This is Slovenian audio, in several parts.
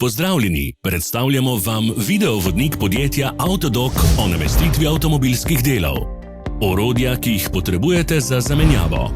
Pozdravljeni, predstavljamo vam videovodnik podjetja Avtodok o namestitvi avtomobilskih delov. Orodja, ki jih potrebujete za zamenjavo.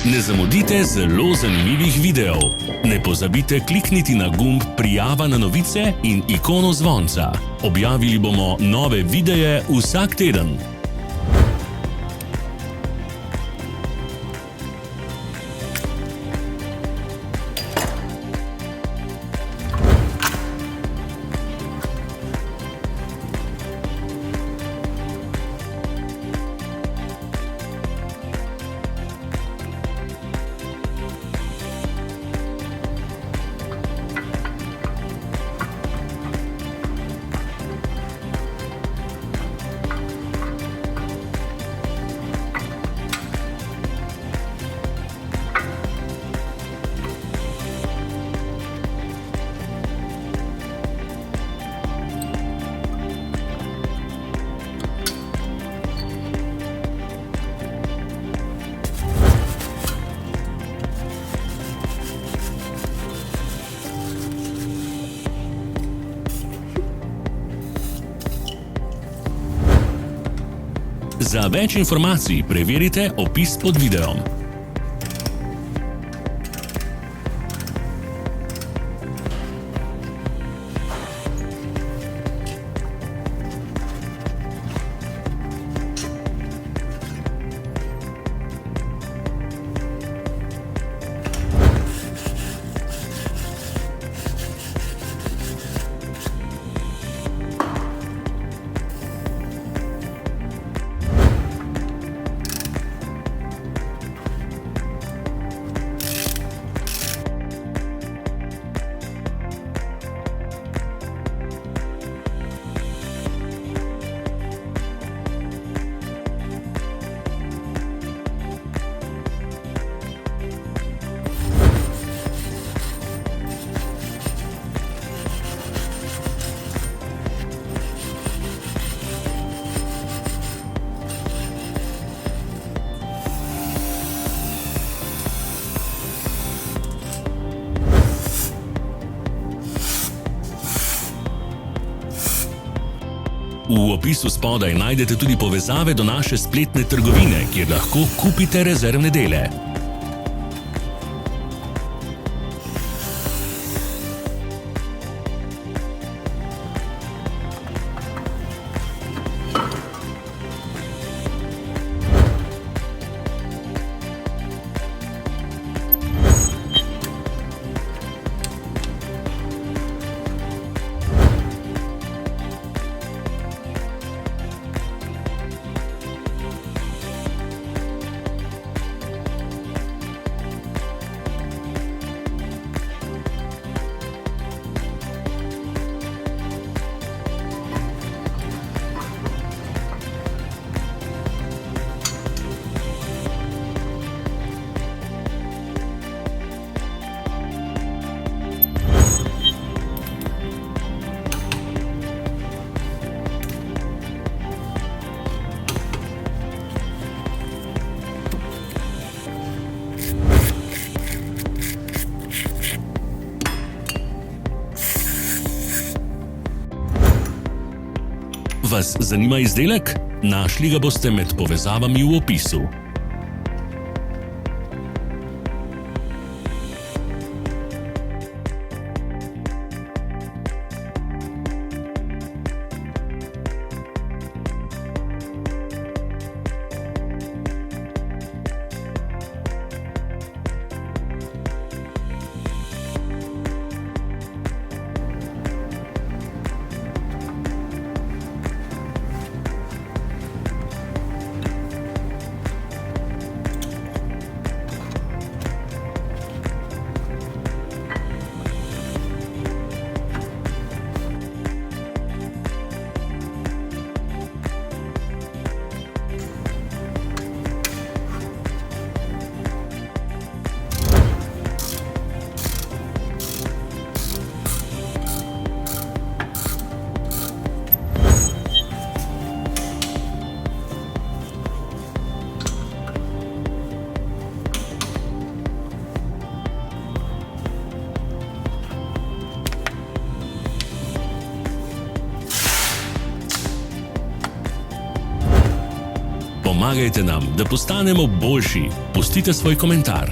Ne zamudite zelo zanimivih videov. Ne pozabite klikniti na gumb Prijava na novice in ikono zvonca. Objavili bomo nove videe vsak teden. Za več informacij preverite opis pod videom. V opisu spodaj najdete tudi povezave do naše spletne trgovine, kjer lahko kupite rezervne dele. Vas zanima izdelek? Našli ga boste med povezavami v opisu. Pomagajte nam, da postanemo boljši. Pustite svoj komentar.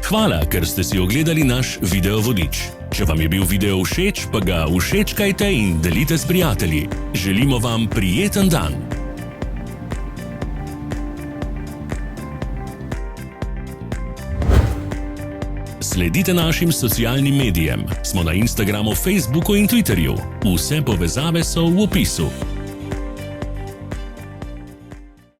Hvala, ker ste si ogledali naš video vodič. Če vam je bil video všeč, pa ga všečkajte in delite s prijatelji. Želimo vam prijeten dan! Sledite našim socialnim medijem. Smo na Instagramu, Facebooku in Twitterju. Vse povezave so v opisu.